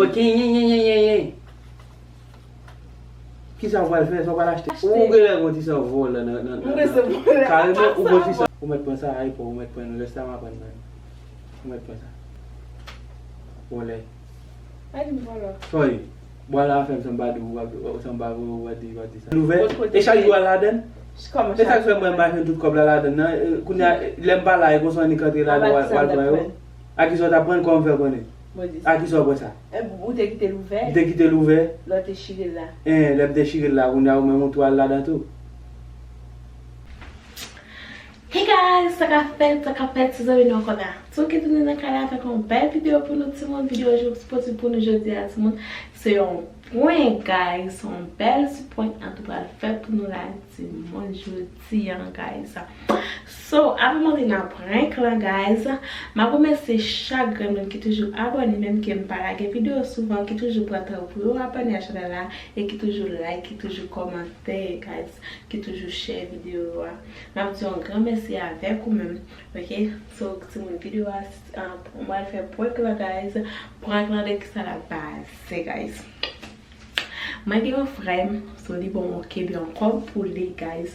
Ok, qui ça va le faire, ça va l'acheter. Ou regarde quand il s'en vole là, carrément, ou quand il s'en... Ou mettre ça à pour mettre pour nous laisser ça prendre. Ou mettre ça. Voilà. Allez, voilà. Sorry. Voilà, faire ça badou, ça badou, va dire ça. L'ouvert. Et chaque jour là-dedans. Comment ça? Et ça fait moi marcher tout comme là-dedans. Qu'on a l'aime pas là et qu'on s'en est quand là-dedans. À qui ça t'apprendre comment faire connaître. À qui ça pour ça? Ou t'es quitté l'ouvert? T'es quitté l'ouvert? Là t'es déchiré là. L'ai déchiré là, on a même toile là-dedans tout. Hey guys, ça qu'a fait, si vous avez nous connaître. Si vous êtes dans le canal, fait une belle vidéo pour nous, tout le monde, vidéo aujourd'hui pour nous aujourd'hui à tout le monde. C'est un point guys, un bel point en tout cas fait pour nous là, tout le monde jeudi guys. So, avant de nous prendre là guys, je remercie chaque monde qui est toujours abonné, même qui me parle des vidéos souvent, qui est toujours prêt pour abonner à la chaîne là, et qui toujours like, qui toujours commenter guys, qui toujours share vidéo. Je vous dis un grand merci avec vous-même. Ok, so c'est mon vidéo pour moi faire point là guys, pour regarder que ça la base, c'est guys. Moi j'ai un frère, so dit bon ok bien comme pour les guys,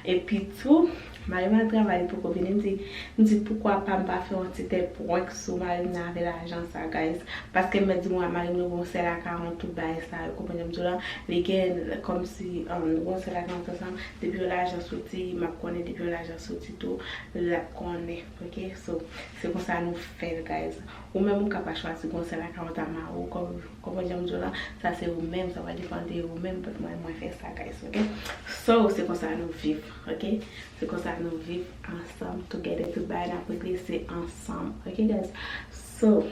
et puis tout. Marie travaille pour venir me dit pourquoi pas faire un petit point sur Marie avec l'argent ça guys parce que me dit moi Marie nous vont faire la 40 tout bail ça compagnie de là les gains comme si nous vont faire la 40 ensemble depuis l'argent sorti m'a connaît depuis l'argent sorti tout la connaît OK so c'est comme ça nous fait guys ou même on capable choisir comme ça la 40 à ou comme compagnie de là ça c'est vous même ça va dépendre de vous même parce que moi faire ça guys OK so c'est comme ça nous vivre OK c'est comme ça nous vivons ensemble, together, to buy and progresser ensemble. Ok, guys? So,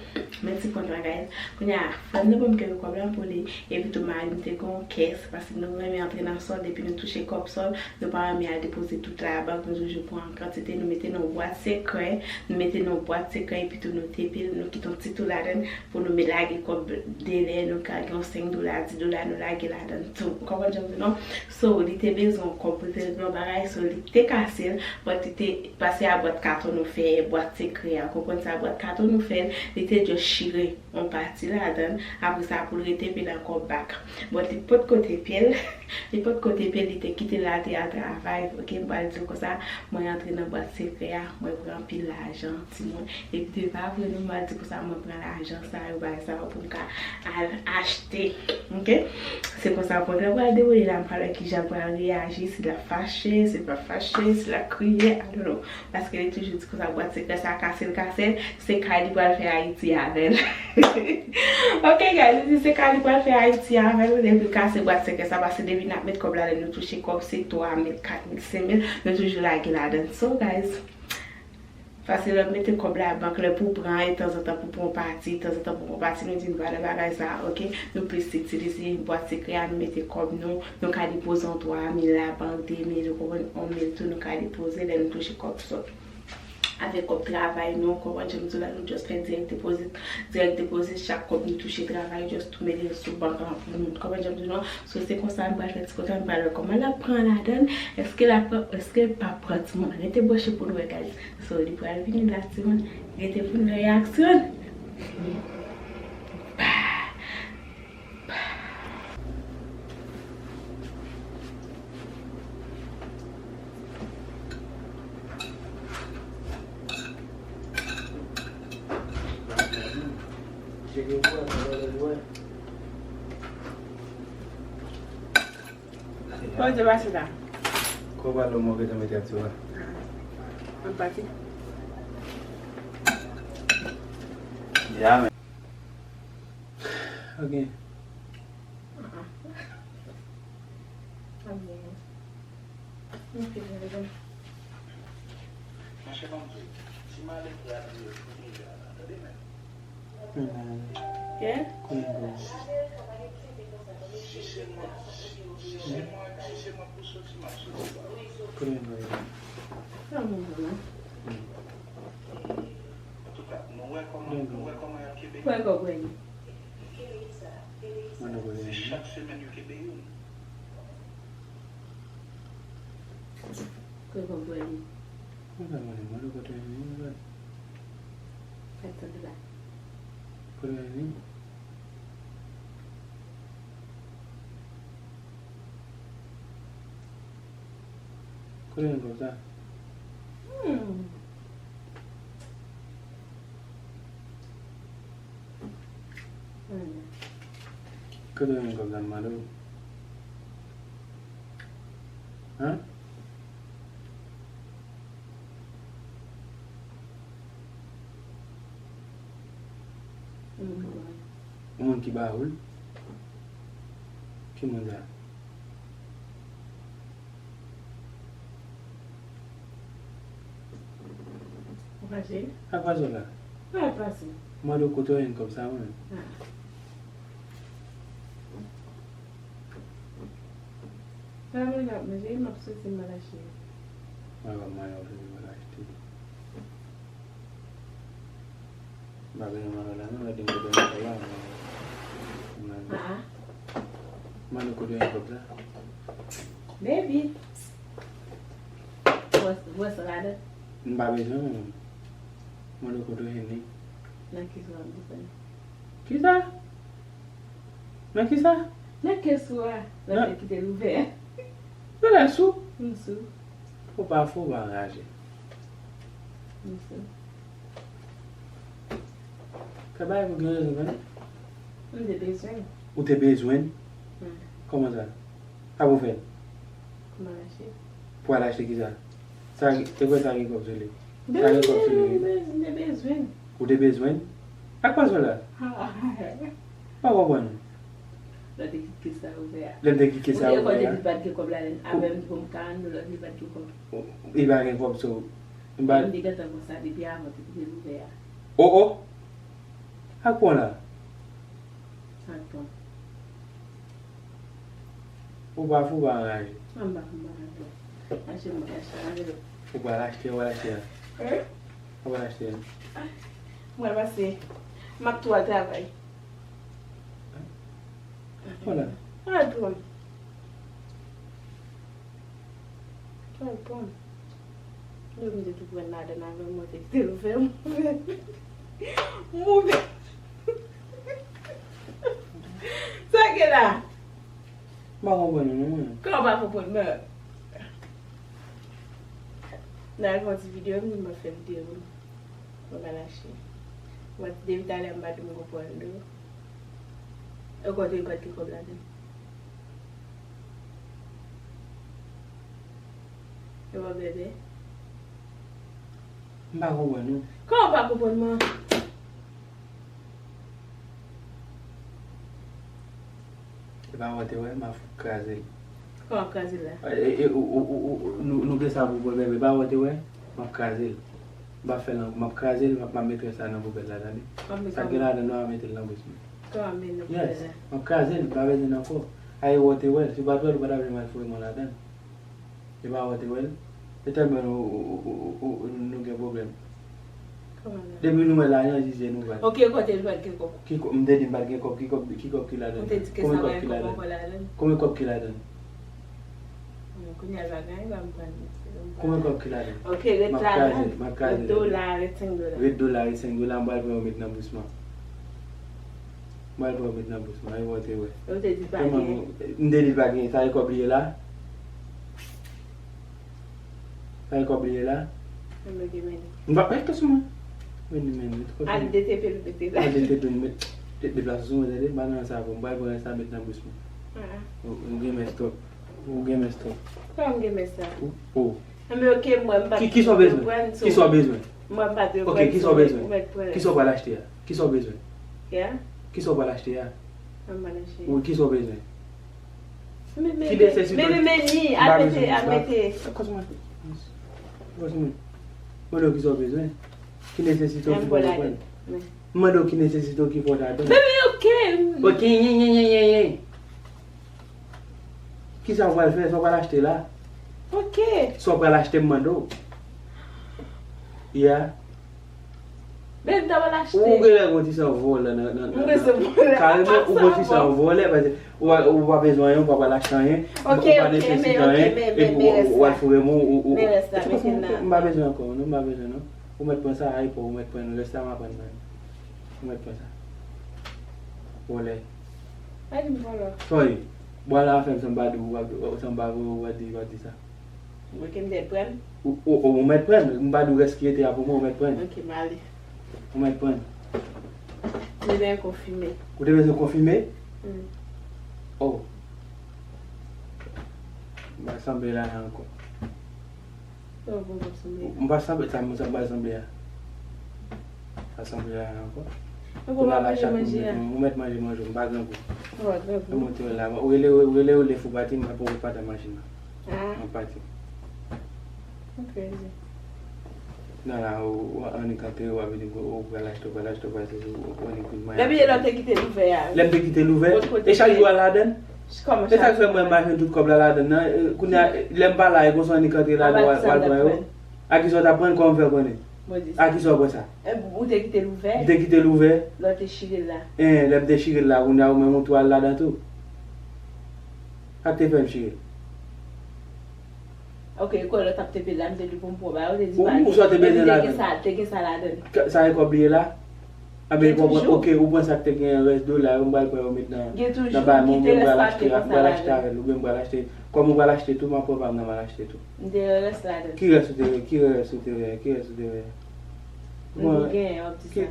merci pour la guys. Quand il y a un problème pour les et puis tout mal, nous avons une caisse parce que nous avons entré dans le sol depuis nous toucher comme sol, nous pas mis à déposer toute la banque, nous toujours pour en quantité, nous mettons nos boîtes secrètes, nous mettons nos boîtes secrètes et puis tout nous tépil, nous quittons petit tout là-dedans pour nous mettre comme délai, nous carguons $5, $10, nous laguer là-dedans tout. Comment je dis non? So, il était besoin comme pour faire nos bagages, so il était cassé, mais il était passé à boîte carton nous fait, boîte secrète, comprendre ça boîte carton nous fait. Il était juste chiré on partit là-dedans après ça pour le rester puis encore back bon il pas de côté pied il pas de côté pied il était quitté là à travail ok moi dire comme ça moi entrer dans boîte secret moi prend pile l'argent Timon et puis pas vraiment mal dire comme ça moi prend l'argent ça ça pour acheter ok c'est comme ça pour le regarder où il a parlé qui j'ai pas réagi s'il a fâché c'est pas fâché s'il a crié I don't know parce qu'elle est toujours dit que ça boîte secret ça casser c'est Kylie pour faire Haïti avec ok guys c'est Kylie pour faire Haïti avec depuis casser boîte secret ça parce que depuis n'a mettre comme là nous toucher comme c'est 3000 4000 5000 nous toujours là dedans so guys facile de mettre comme la banque le pour prendre et de temps en temps pour partir de temps en temps pour partir nous dit voilà bagage ça ok nous plus utiliser une boîte secret nous mettre comme nous ca déposer en 3000 la banque 2000 on met tout nous ca déposer là nous toucher comme ça avec comme travail non comment je me dis là nous juste faire direct déposit chaque comme nous toucher travail juste tout mettre sur banque pour nous comment je me dis non so c'est comme ça on va faire ce côté on va comment la prend la donne est-ce que pas pratiquement elle était boché pour nous guys so il peut venir là tu vois il était pour une réaction Pode levar se dá. Qual vai o móvel da mediação? Um patinho. Já, man. Ok. Quer? Não é como ele. Chaque semaine, il y a une. Foi como ele. Não, Vai tudo lá. não, Kote yon kop sa? Kote yon kop sa madou? Ha? Moun ki ba oul? Ki moun da? Pase? A kwa zo la? A pase. Madou kote yon kop sa moun? Sa moun ap meje, map se si malache. Mwa mayo se si malache ti. Babi nou mano la nou la dingo do yon kola. Madou kote yon kop sa? Baby. What's rada? Babi zo moun. Madou kote yon ni. Nan kiswa mdipen. Ki sa? Nan ki sa? Nan kiswa. Nan kite louver. Nan la sou? Msou. Fou pa angaje. Msou. Kabay pou gen rezon ven? Mde bezwen. Ou te bezwen? Koman sa? A pou fen? Koman lache? Pou a lache ki sa? Te kwen sa gen kop se li? Mde bezwen. Ou te bezwen? A kwa so la? Pa wapon? Lè de ki sa ouve ya. Lè de ki sa ouve ya? Ou de di bat ki kop la den. Avem pou mkan, lè di bat ki kop. I ba gen kop so? Mde gata kon sa di biya moti ki ouve ya. O? A kwa la? Santon. Ou ba fou ba angaje? Amba angaje. Ache mwen angaje. Ou ba lache ou lache ya? Ou ba lache ya? Mwen basi. Mak tou a travay. Wala? A dron. A dron. Lè mwen de tou kwen nade nan mwen mwote ki te louve mwen. Mouve. Sa ke la? Ba wapon nou mwen? Kwa ba kopon mwen? Nan kon ti video mwen fè video mwen. Mwen ba lache. Mwen ti devit ale mbati mwen kopon do. E kote yon bat ki kob la den. E wap bebe? Ba wapon nou? Kwa wap pa kopon mwen? E ba wote we, ma fou kaze. Kwa wap kaze la? Nou ble sa wapon bebe, ba wote we, ma kaze. Ba fe lan, ma kaze, ma metre sa nan wapon la dani. Sa gila dan nou a metre lan wapon. Kwa wap men nou Yes, la? ma kaze, ba veze nan fo. Aye wote we, si ba twel bada vreman fo yon la dan. E ba wote we, e tembe nou gen problem. Kwa wap la? Debi nou me la yon jize nou bat. Ok, kote yon bat ki kop. Mde di bat gen kop, ki kop ki la dan. Mte di ke sa wè kop wap la den. Kome kop ki la dan? Kwenye alwagan yon mpan. Kome kop ki la dan? Ok, ret la lan. Ma kaze. $8, ret $5. $8, $5 mbal pou yon met nan bousman. Mbal pou yon met nan bousman, aye wote we. Mte di bagen. Mde di bagen, sa yon kop liye la? Sa yon kop liye la? Mbe di meni. Mba, e kasouman? Meni. Al de tepe l bete la. Al de tepe l met. De plas souman zede, banan sa pou mbal pou yon sa met nan bousman. Ou gen men stop. Kwa mge mesa? Ou? Ame ok mwen bat. Ki so bezwen? Ki so bezwen? Mwen bat yo. Ok, ki so bezwen? Ki so wala achete ya? Ki so bezwen? Ya? Ki so wala achete ya? Mwen ban achete. Ou ki so bezwen? Mwen Ki desesi ton? ni, amete. Kosman. Mwen do ki so bezwen? Ki nesesito ki Mwen fote bola kwen? den. Mwen do ki nesesito ki fote adon? Bebe ok. Ok, ye. Ki sa wale fe? So wala achete la? Ok. So wala achete mwen do? Ya? Bebe da wala achete. Ou gen la gonti sa vole nan? Mwen se vole. Kareme ou gonti sa vole, ou wa bezwen yon, ou wa lach tan yon, ou wa nesesi tan yon, ou wa fure moun, ou... Mba bezwen kon, nou mba bezwen nou. Ou met pon sa ay pou, ou met pon nou, lesta ma pan nan. Ou met pon sa. Ole. Ay di mwen la. Sorry, wala fèm san badi ou san badi ou wadi sa. Mwen ke mde pren? Ou mwen pren, mba dou res ki ete a pou mwen mwen pren. Ok, mali. Mwen pren. Mwen den konfime. Ou te bezon konfime? Oh. Mba sanbe la nan anko. Mba sanbe la nan anko. Mwen met manje mba gan pou. Ou ele ou le fou bati mba pou pata machina. Mwen pati. Ok. Nan la ou anikante ou avidi ou balaj to basi ou anikante maya. Lebi yon te kite louve ya. Lem te kite louve? E chak jou ala den? Koman E chak fè mwen machine tout kob la den nan? Kounya lem pa la e konson anikante la den wal pran yo? A ki so ta pran kon fè konen? A ki so pran sa? Ou te kite louve? Te kite louve? Lò te chire la. Lem te chire la kounya ou men moutou al la den tou? Ak te fè m chire? Ok, kon lò tap te pe la, mte di pou mpo ba, ou te di ba. Ou so te beze la den? Te gen sa la den. Sa e kob liye la? Abe ok, ou pon sa te gen res do la, ou mbal pou yon mit nan. Gen toujou, Nan ki te res pa te kon sa la den. Ou ben mbal achete. Kom mbal achete tou, ma pou vam nan mbal achete tou. Mte res la den. Ki res ou te ve? Mwen gen, op ti sa.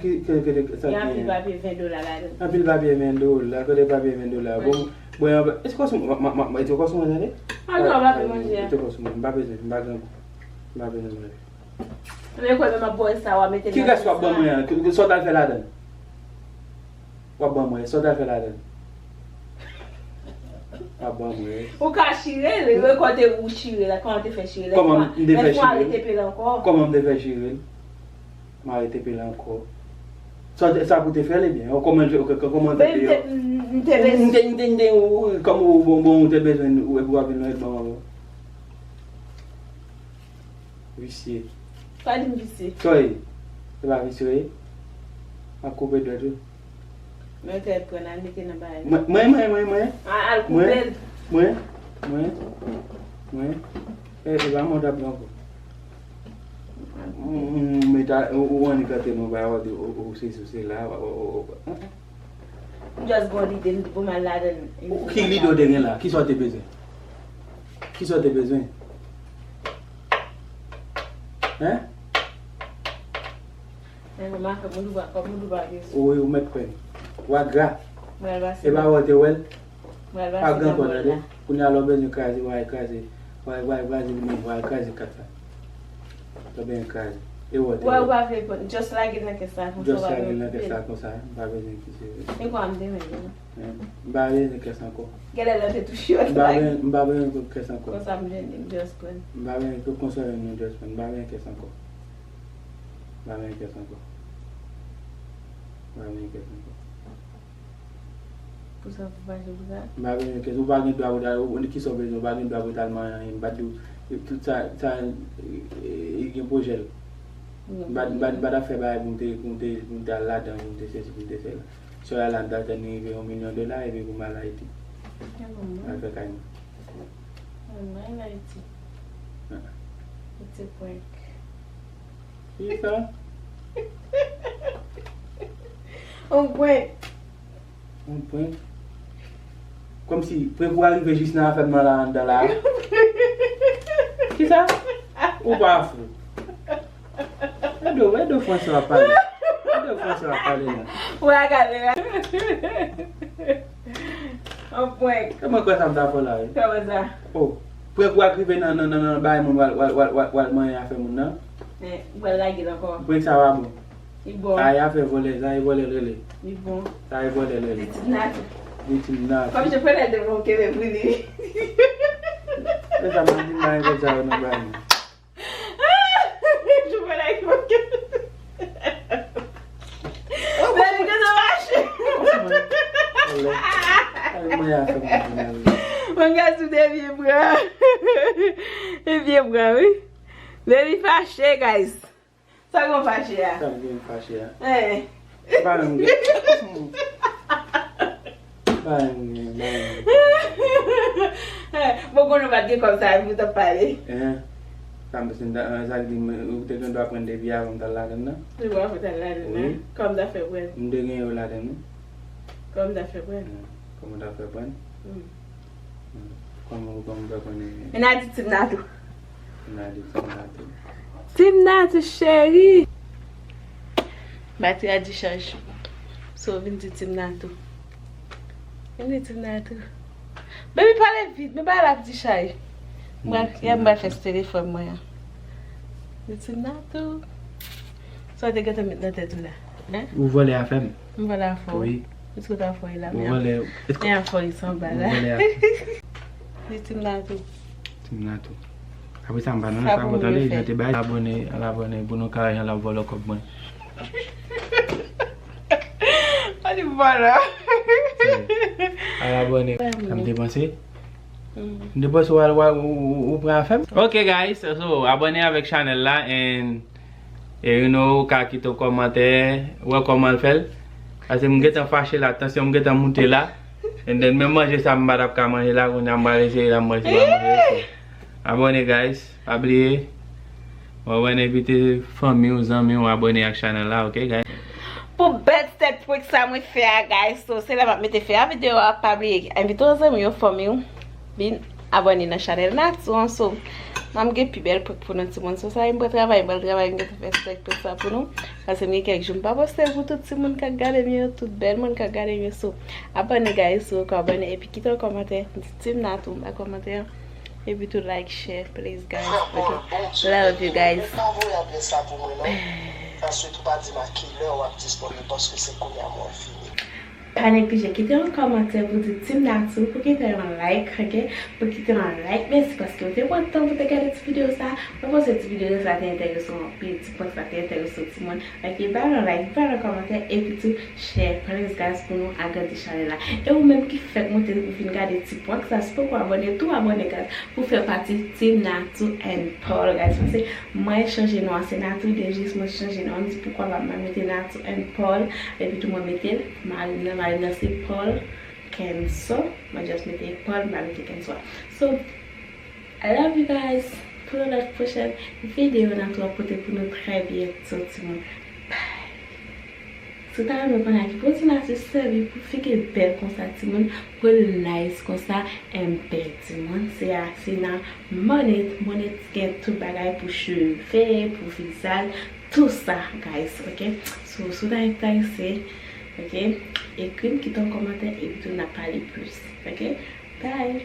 Gen apil papye $20 la den. Apil papye $20, kote papye $20. Bon yon, eti kosou mwen zade? A nou wap pe manje ya. Eti kosou mwen, mba bezè mwen. Mwen kwen mwen boy sa wap mette Ki res wap bon mwen? Sot al fe la den? Wap bon mwen, sot al fe la den? Wap bon mwen. Ou ka chire, le kote ou chire la, koman te fe chire la? Koman mde fe chire? Mwen arete pe la anko? Koman mde fe chire? Mwen arete pe la anko. Sa pou te fe le bien? Koman te pe yo? Mte bez. Nte ou, kom ou bon te bezwen ou e bo apen nou et ban wap. Visye. Kwa di m visye? Soye, te ba visye? A koupe dwe tou? Mwen te pren an mette nan baye. Mwen? Al koupe? Mwen? E ba moun tap lan pou? Ou anikate nou baye wadi ou se la Just go li den pou man la den. Ki li do den la? Ki so te bezwen? Ki so te bezwen? Hein? Mwen maka moun duba kes. Ou met kwen? Wak gra? Mwen basi. E ba wote wel? Mwen A basi. gan kon ade? Kounya lo bezwen kazi, waj kazi kata. Lo ben kazi. E wote Wè wel? wap fe kon, just la gen nan kesa kon Just la gen la kesa kon sa, mba bezwen ki se. E kwa mde men gen. Mba bezwen kesan kon. Gele la te tou short like. Mba bezwen kesan kon. Kon sa mwen den just kon. Mba bezwen tou konser yon just kon. Mba bezwen kesan kon. Mba bezwen kesan kon. Pou sa pou fache pou sa? Mba bezwen kesan. Ou bagin dwa wou ou ni ki so bezwen, ou bagin dwa wou talman yon badou. Tout sa yon pojel. Bada fe baye pou mte ala dan, pou mte se la. So ala dan teni $1 million e ve pou mala iti. A fe kanyi. Mala iti. Iti pwenk. Ki sa? Un pwenk. Un pwenk? Kom si pwenk ou alive jis nan fe mala an dan la. Ki sa? Ou pa fou? E do fwanse wap pale. Ou a gade la. Un pwenk. Kama kwa sa mta fola e? Kama sa? Pwenk wak rive nan baye moun wal manye afe moun nan? Wal la gila ko. Pwenk sa wap moun? I bon. A afe vole, sa e vole rele. I bon. Sa e vole rele. Diti nati. Diti nati. Kom je pwede de moun keve pwede. E sa man din baye kwa sa wap nan baye moun. Je pwede ek moun keve. Beli ke sa vache. Mwen afe moun nan. Mwen gase de vie bran. E vie bran, oui. Beli fache, guys. Sa kon fache ya? Sa kon fache ya. Baye moun gen. Mwen konon bat gen kom sa yon mouta pale. Tam sin zak di ou te gen do aprende biya wam ta laden nan? Te wap ou ta laden nan? Kom da fe bwen? Mde gen yo laden nan? Kom da fe bwen? Kom da fe bwen? Kom da bwen. E na di tip nato? Tim Natou, chérie. Batterie a décharge. So, vin di Tim Natou. Vin di Tim Natou. Baby, parle vite. Me ba la décharge. Mba fes téléphone moi. Di Tim Natou. So, te gata met nan tête là. Hein? Ou volé à femme? Mba la fo. Oui. Est-ce que t'as fo là? Ou volé. Mais en fo, il s'en bat là. Di Tim Natou. Tim Natou. Après ça, on va dans ça, on va aller, j'étais bien abonné à l'abonné pour nous carrément la voler comme moi. Allez, voilà. À l'abonné. Ça me dépenser. Dépense ou prend femme. Ok guys, so abonnez avec channel là and you know, quand quitte commentaire, ou comment le faire. Parce que je suis fâché là, attention, je suis monté là. And then même manger ça, je vais pas manger là, on va essayer de manger. Abonnez guys, abonnez. On va inviter famille ou amis à abonner à la chaîne là, ok guys? Pour bête step pour que ça me fait guys, so c'est là que je fais la vidéo à publier. Invitez aux amis ou famille, bien abonner à la chaîne là, so mam ge pi belle pour nous tout le monde. So ça un bon travail, je fais respect pour ça pour nous. Parce que moi quelques jours pas poster pour tout le monde qui regarde mieux, tout belle monde qui regarde mieux. So abonnez guys, so abonnez et puis quittez un commentaire, Tim Natou un commentaire. Maybe to like, share, please guys. Okay. Love you guys. Panique, j'ai quitté un commentaire pour dire Tim Natou, pour quitter un like, ok? Pour quitter un like, merci parce que vous avez pas de temps pour regarder cette vidéo ça. Pour cette vidéo ça t'intéresse un peu, tu penses que ça t'intéresse tout le monde. Ok, bah un like, bah un commentaire et puis tout share, please guys pour nous agrandir channel là. Et vous même qui fait monter pour venir regarder petit point que ça se peut pour abonner tout abonner guys pour faire partie Tim Natou and Paul guys. Parce que moi changer nom c'est Natou déjà moi changer nom dit pourquoi va mettre Natou and Paul et puis tout le monde mettre Marina c'est Paul Kenzo. I just made a Paul Marina Kenzo. So I love you guys. Pour la prochaine vidéo, on a tout apporté pour nous très bientôt tout le monde. Bye. Si tu as me qui continue à se servir pour faire que belle comme ça tout le monde, pour le nice comme ça, un bel tout le monde. C'est assez dans monnaie qui est tout bagage pour cheveux, pour visage, tout ça guys, ok? So si tu es intéressé, ok, écris quitte un commentaire et tu n'as pas les plus, ok? Bye.